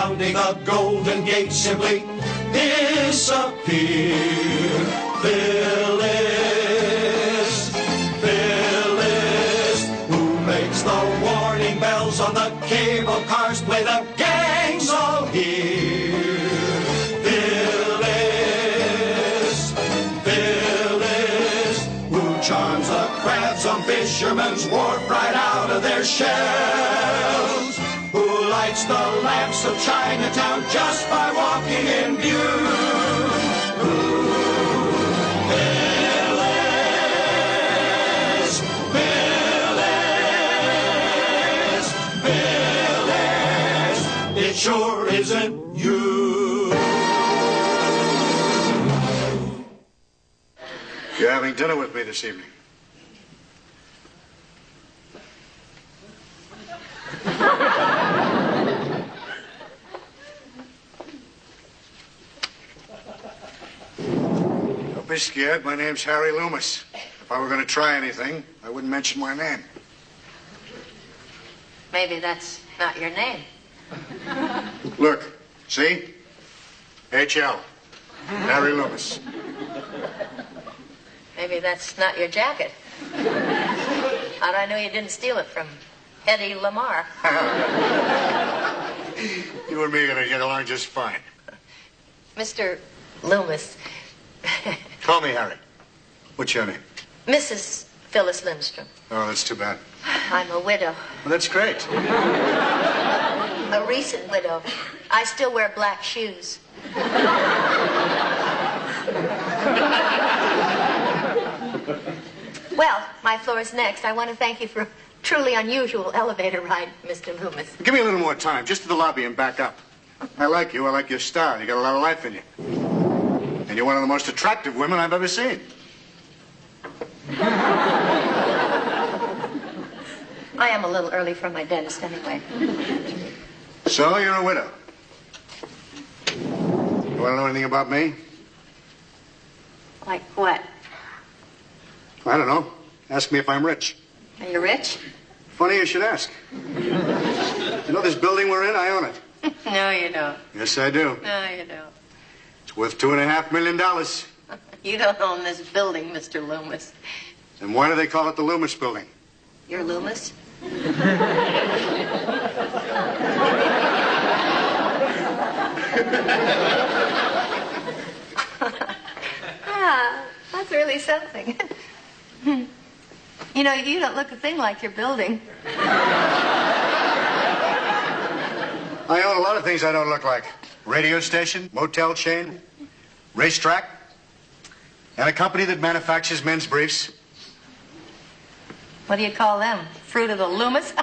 surrounding the Golden Gate simply disappear. Phyllis, who makes the warning bells on the cable cars play, the gangs all hear. Phyllis, who charms the crabs on Fisherman's Wharf right out of their shells, who lights the lamps of Chinatown just by walking in view. It sure isn't you. You're having dinner with me this evening. Don't be scared. My name's Harry Loomis. If I were going to try anything, I wouldn't mention my name. Maybe that's not your name. Look, see? H.L. Harry Loomis. Maybe that's not your jacket. How'd I know you didn't steal it from Eddie Lamar? You and me are going to get along just fine. Mr. Loomis. Call me Harry. What's your name? Mrs. Phyllis Lindstrom. Oh, that's too bad. I'm a widow. Well, that's great. A recent widow. I still wear black shoes. Well, my floor's next. I want to thank you for a truly unusual elevator ride, Mr. Loomis. Give me a little more time, just to the lobby and back up. I like you. I like your style. You got a lot of life in you. And you're one of the most attractive women I've ever seen. I am a little early from my dentist anyway. So, you're a widow. You want to know anything about me? Like what? I don't know. Ask me if I'm rich. Are you rich? Funny you should ask. You know this building we're in? I own it. No, you don't. Yes, I do. No, you don't. It's worth $2.5 million. You don't own this building, Mr. Loomis. And why do they call it the Loomis Building? You're Loomis? That's really something. You know, you don't look a thing like your building. I own a lot of things I don't look like. Radio station, motel chain, racetrack, and a company that manufactures men's briefs. What do you call them? Fruit of the Loomis?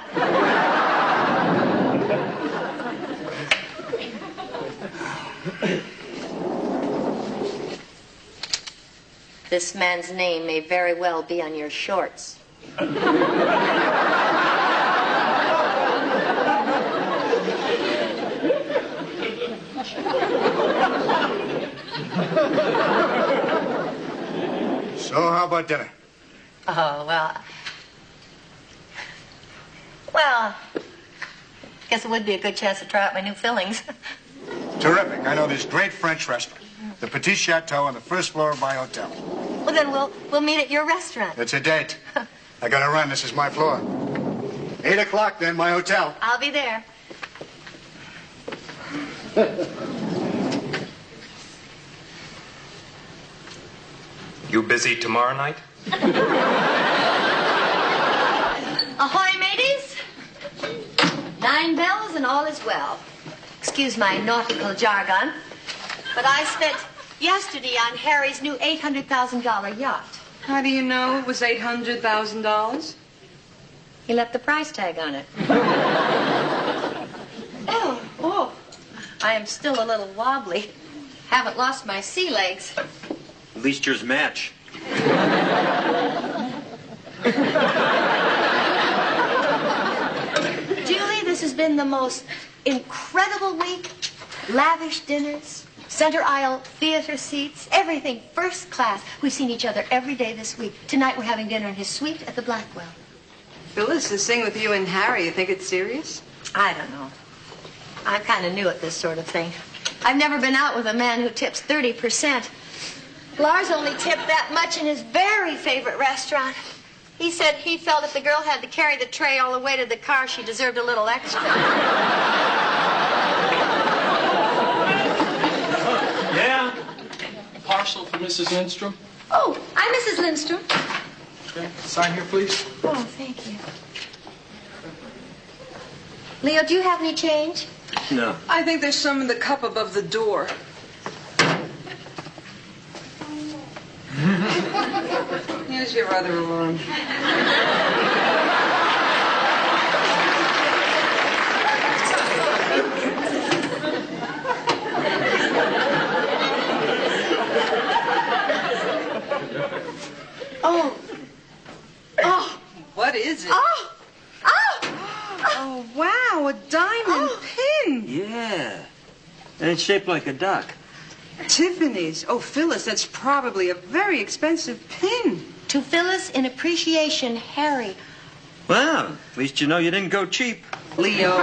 This man's name may very well be on your shorts. So, how about dinner? Oh, well, guess it would be a good chance to try out my new fillings. Terrific. I know this great French restaurant, the Petit Chateau, on the first floor of my hotel. Well, then we'll meet at your restaurant. It's a date. I gotta run. This is my floor. 8 o'clock, then, my hotel. I'll be there. You busy tomorrow night? Ahoy, mateys! 9 bells and all is well. Excuse my nautical jargon, but I spent yesterday on Harry's new $800,000 yacht. How do you know it was $800,000? He left the price tag on it. Oh, I am still a little wobbly. Haven't lost my sea legs. At least yours match. Julie, this has been the most incredible week. Lavish dinners, center aisle theater seats, everything first class. We've seen each other every day this week. Tonight we're having dinner in his suite at the Blackwell. Phyllis, this thing with you and Harry, you think it's serious? I don't know. I'm kind of new at this sort of thing. I've never been out with a man who tips 30%. Lars only tipped that much in his very favorite restaurant. He said he felt if the girl had to carry the tray all the way to the car, she deserved a little extra. Yeah? Parcel for Mrs. Lindstrom? Oh, I'm Mrs. Lindstrom. Okay. Sign here, please. Oh, thank you. Leo, do you have any change? No. I think there's some in the cup above the door. Here's your other alarm. Oh. Oh. What is it? Oh. Oh. Oh, wow, a diamond pin. Yeah. And it's shaped like a duck. Tiffany's. Oh, Phyllis, that's probably a very expensive pin. To Phyllis in appreciation, Harry. Well, at least you know you didn't go cheap. Leo.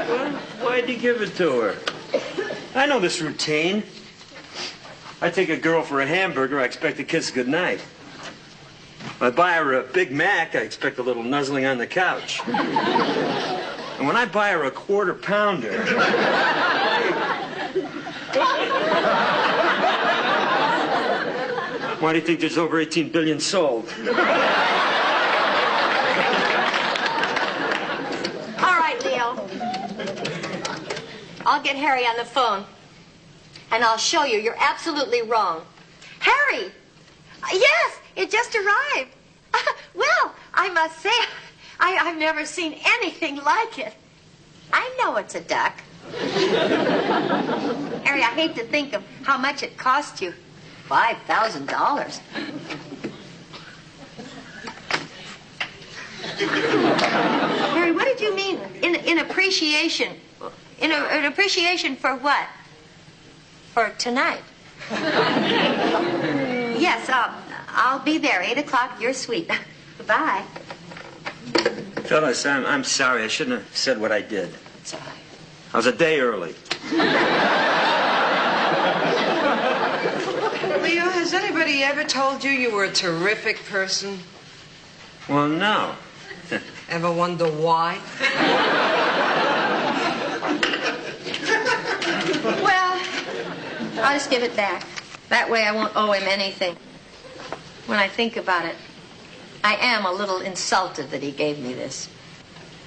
Well, why'd you give it to her? I know this routine. I take a girl for a hamburger, I expect a kiss goodnight. If I buy her a Big Mac, I expect a little nuzzling on the couch. And when I buy her a quarter pounder... Why do you think there's over 18 billion sold? All right, Leo. I'll get Harry on the phone. And I'll show you you're absolutely wrong. Harry! Yes, it just arrived. Well, I must say, I've never seen anything like it. I know it's a duck. Harry, I hate to think of how much it cost you. $5,000. Harry, what did you mean in appreciation? In appreciation for what? For tonight. Yes, I'll be there, 8 o'clock, your suite. Goodbye. Phyllis, I'm sorry. I shouldn't have said what I did. It's all right. I was a day early. Leo, has anybody ever told you you were a terrific person? Well, no. Ever wonder why? Well, I'll just give it back. That way I won't owe him anything. When I think about it, I am a little insulted that he gave me this.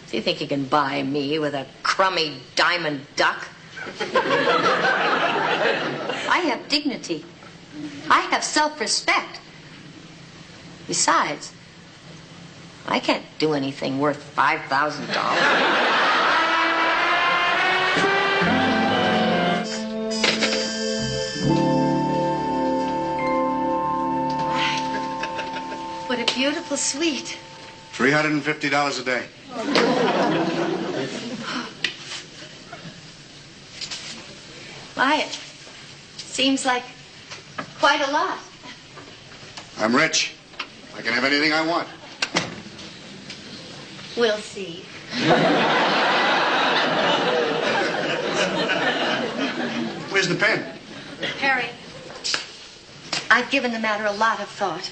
Do you think he can buy me with a crummy diamond duck? I have dignity. I have self-respect. Besides, I can't do anything worth $5,000. What a beautiful suite. $350 a day. Wyatt, seems like quite a lot. I'm rich. I can have anything I want. We'll see. Where's the pen? Harry, I've given the matter a lot of thought.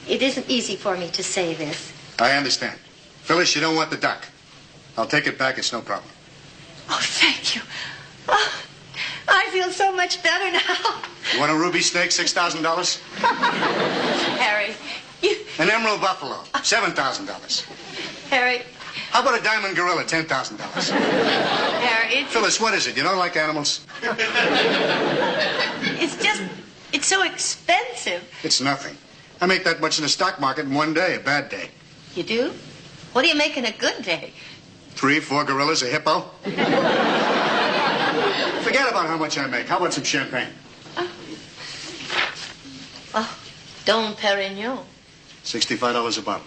It isn't easy for me to say this. I understand. Phyllis, you don't want the duck. I'll take it back. It's no problem. Oh, thank you. Oh, I feel so much better now. You want a ruby snake, $6,000? Harry, you... An emerald buffalo, $7,000. Harry... How about a diamond gorilla, $10,000? Harry, Phyllis, what is it? You don't like animals? It's so expensive. It's nothing. I make that much in the stock market in one day, a bad day. You do? What do you make in a good day? 3, 4 gorillas, a hippo. Forget about how much I make. How about some champagne? Oh, Dom Perignon. $65 a bottle.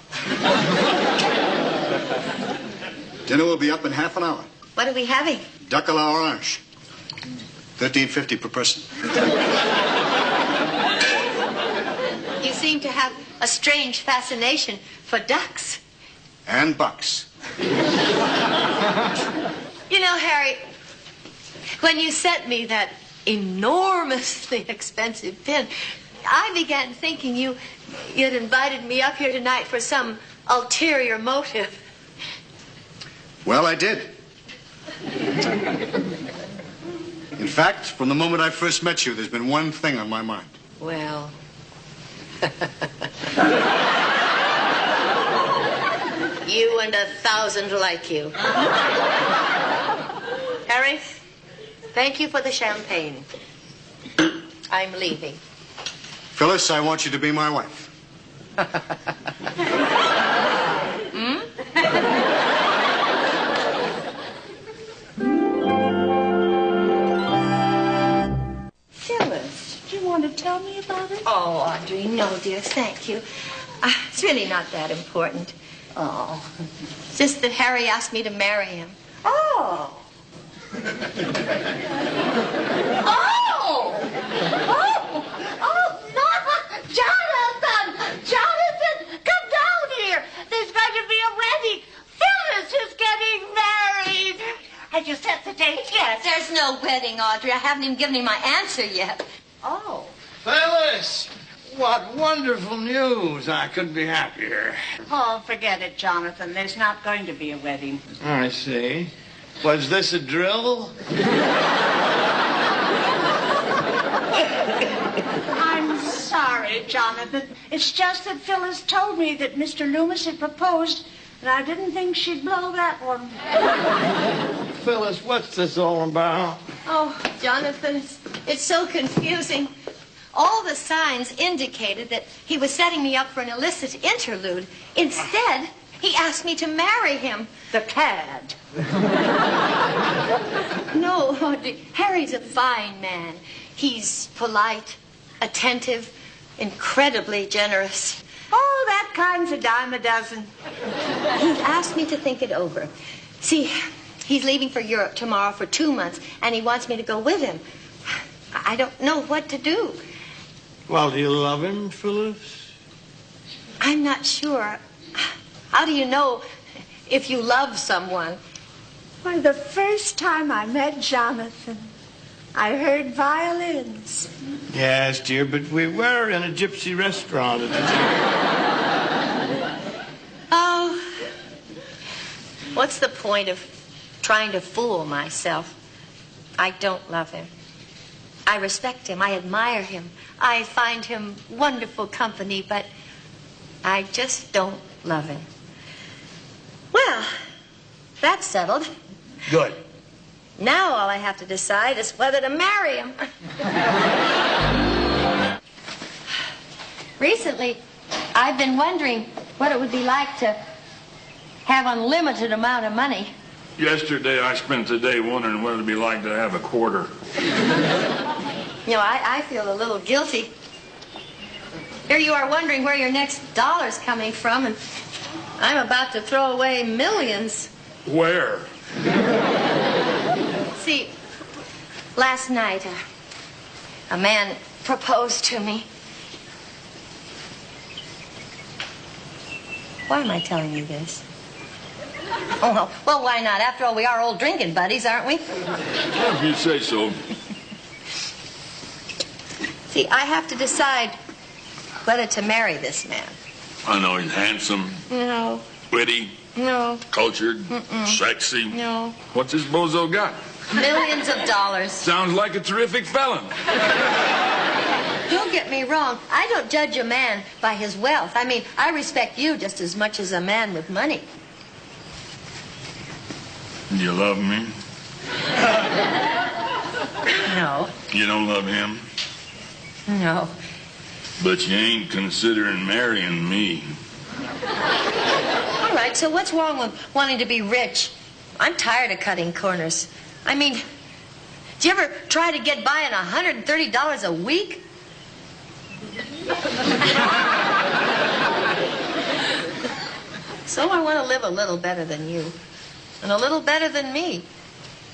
Dinner will be up in half an hour. What are we having? Duck à la orange. $13.50 per person. You seem to have a strange fascination for ducks. And bucks. You know, Harry, when you sent me that enormously expensive pin, I began thinking you'd invited me up here tonight for some ulterior motive. Well, I did. In fact, from the moment I first met you, there's been one thing on my mind. Well... You and 1,000 like you. Harry, thank you for the champagne. I'm leaving. Phyllis, I want you to be my wife. Phyllis, do you want to tell me about it? Oh, Audrey, no, dear, thank you. It's really not that important. Oh. It's just that Harry asked me to marry him. Oh. No! Jonathan, come down here. There's going to be a wedding. Phyllis is getting married. Have you set the date yet? There's no wedding, Audrey. I haven't even given him my answer yet. Oh. Phyllis! What wonderful news. I couldn't be happier. Oh, forget it, Jonathan. There's not going to be a wedding. I see. Was this a drill? I'm sorry, Jonathan. It's just that Phyllis told me that Mr. Loomis had proposed, and I didn't think she'd blow that one. Phyllis, what's this all about? Oh, Jonathan, it's so confusing. All the signs indicated that he was setting me up for an illicit interlude. Instead, he asked me to marry him. The cad. No, Audrey, Harry's a fine man. He's polite, attentive, incredibly generous. Oh, that kind's a dime a dozen. He asked me to think it over. See, he's leaving for Europe tomorrow for 2 months, and he wants me to go with him. I don't know what to do. Well, do you love him, Phyllis? I'm not sure. How do you know if you love someone? Why, the first time I met Jonathan, I heard violins. Yes, dear, but we were in a gypsy restaurant at the time. Oh, what's the point of trying to fool myself? I don't love him. I respect him. I admire him. I find him wonderful company, but I just don't love him. Well, that's settled. Good. Now all I have to decide is whether to marry him. Recently, I've been wondering what it would be like to have unlimited amount of money. Yesterday, I spent the day wondering what it'd be like to have a quarter. You know, I feel a little guilty. Here you are wondering where your next dollar's coming from, and I'm about to throw away millions. Where? See, last night, a man proposed to me. Why am I telling you this? Oh, well, why not? After all, we are old drinking buddies, aren't we? Well, if you say so. See, I have to decide whether to marry this man. I know he's handsome, No, witty, no, cultured, sexy. no. What's this bozo got? Millions of dollars. Sounds like a terrific felon. Don't get me wrong. I don't judge a man by his wealth. I mean, I respect you just as much as a man with money. You love me? No. You don't love him? No. But you ain't considering marrying me. All right, so what's wrong with wanting to be rich? I'm tired of cutting corners. I mean, do you ever try to get by on $130 a week? So I want to live a little better than you. And a little better than me.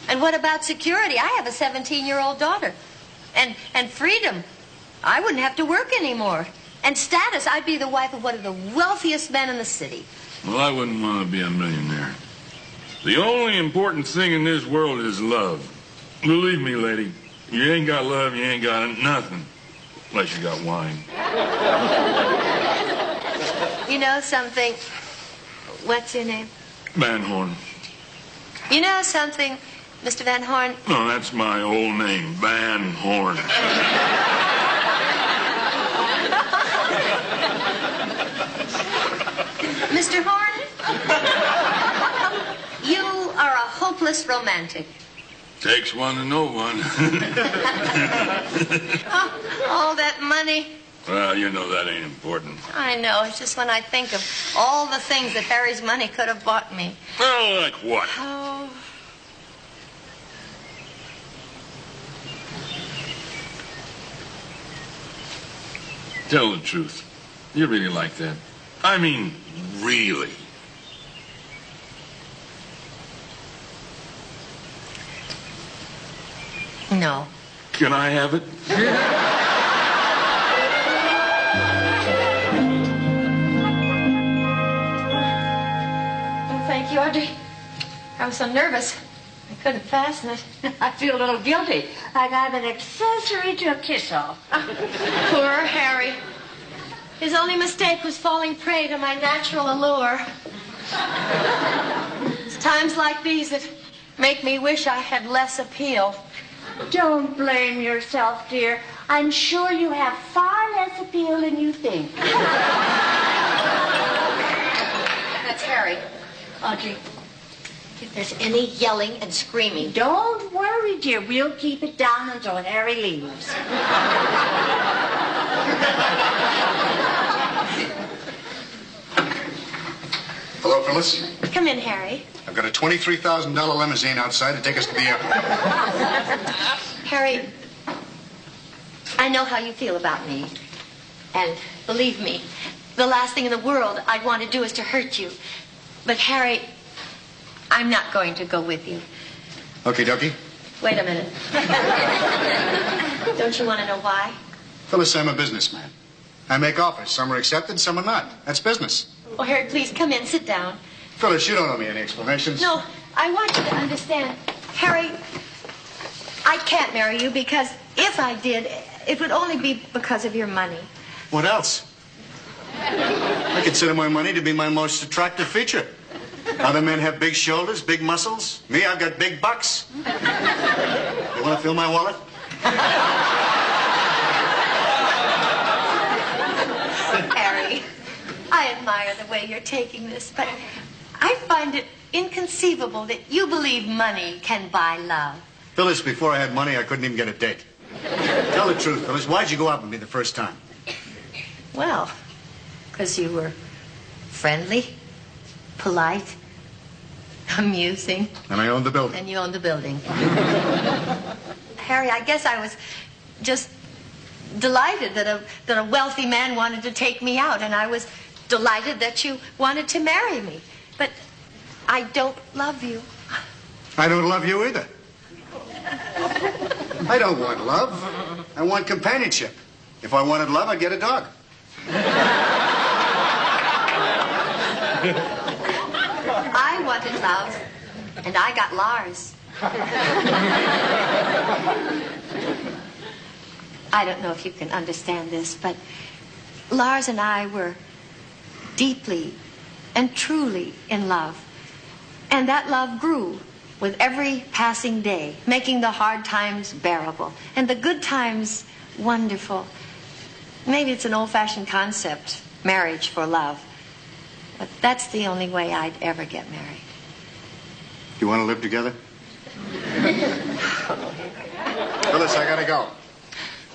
And what about security? I have a 17-year-old daughter. And freedom. I wouldn't have to work anymore. And status, I'd be the wife of one of the wealthiest men in the city. Well, I wouldn't want to be a millionaire. The only important thing in this world is love. Believe me, lady, you ain't got love, you ain't got nothing. Unless you got wine. You know something? What's your name? Van Horn. You know something, Mr. Van Horn? No, that's my old name, Van Horn. Mr. Horn? You are a hopeless romantic. Takes one to know one. Oh, all that money. Well, you know that ain't important. I know. It's just when I think of all the things that Harry's money could have bought me. Well, like what? Oh. Tell the truth. You really like that? I mean, really. No. Can I have it? Oh, thank you, Audrey. I was so nervous. I couldn't fasten it. I feel a little guilty, like I'm an accessory to a kiss-off. Poor Harry. His only mistake was falling prey to my natural allure. It's times like these that make me wish I had less appeal. Don't blame yourself, dear. I'm sure you have far less appeal than you think. That's Harry. Audrey, if there's any yelling and screaming... Don't worry, dear. We'll keep it down until Harry leaves. Hello, Phyllis. Come in, Harry. I've got a $23,000 limousine outside to take us to the airport. Harry, I know how you feel about me. And believe me, the last thing in the world I'd want to do is to hurt you. But Harry, I'm not going to go with you. Okie dokie. Wait a minute. Don't you want to know why? Phyllis, I'm a businessman. I make offers. Some are accepted, some are not. That's business. Oh, Harry, please come in. Sit down. Phyllis, you don't owe me any explanations. No, I want you to understand. Harry, I can't marry you because if I did, it would only be because of your money. What else? I consider my money to be my most attractive feature. Other men have big shoulders, big muscles. Me, I've got big bucks. You want to fill my wallet? Harry, I admire the way you're taking this, but I find it inconceivable that you believe money can buy love. Phyllis, before I had money, I couldn't even get a date. Tell the truth, Phyllis. Why'd you go out with me the first time? Well, because you were friendly, polite, amusing. And I owned the building. And you owned the building. Harry, I guess I was just delighted that a wealthy man wanted to take me out, and I was delighted that you wanted to marry me. But I don't love you. I don't love you either. I don't want love. I want companionship. If I wanted love, I'd get a dog. I wanted love, and I got Lars. I don't know if you can understand this, but Lars and I were deeply and truly in love. And that love grew with every passing day, making the hard times bearable and the good times wonderful. Maybe it's an old-fashioned concept, marriage for love. But that's the only way I'd ever get married. You want to live together? Phyllis, I gotta go.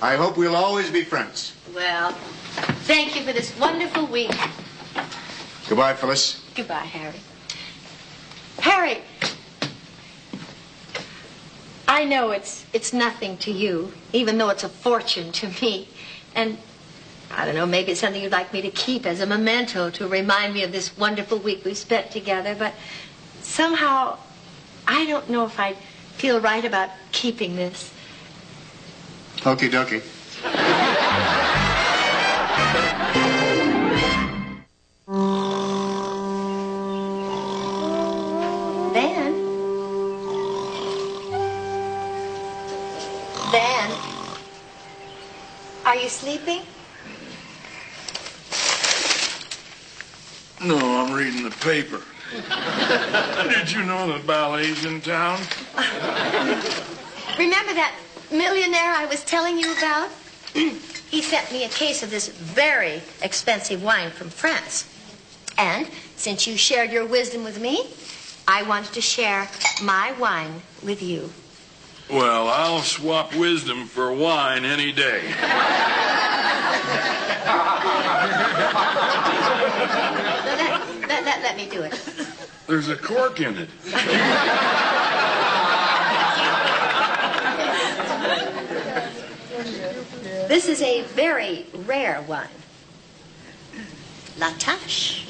I hope we'll always be friends. Well, thank you for this wonderful week. Goodbye, Phyllis. Goodbye, Harry. Harry, I know it's nothing to you, even though it's a fortune to me. And I don't know, maybe it's something you'd like me to keep as a memento to remind me of this wonderful week we spent together. But somehow, I don't know if I feel right about keeping this. Okie dokie. sleeping? No, I'm reading the paper. Did you know the ballet's in town? Remember that millionaire I was telling you about? He sent me a case of this very expensive wine from France. And since you shared your wisdom with me, I wanted to share my wine with you. Well, I'll swap wisdom for wine any day. Let me do it. There's a cork in it. This is a very rare wine. La Tâche,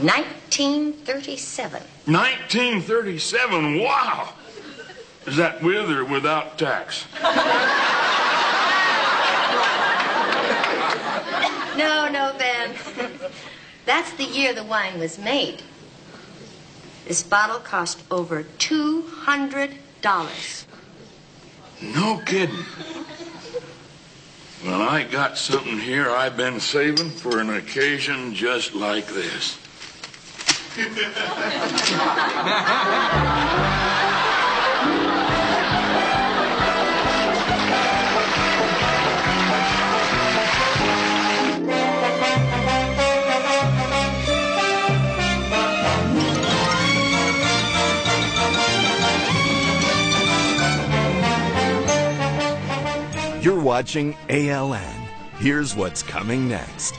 1937. 1937, wow! Is that with or without tax? No, Ben. That's the year the wine was made. This bottle cost over $200. No kidding. Well, I got something here I've been saving for an occasion just like this. You're watching ALN. Here's what's coming next.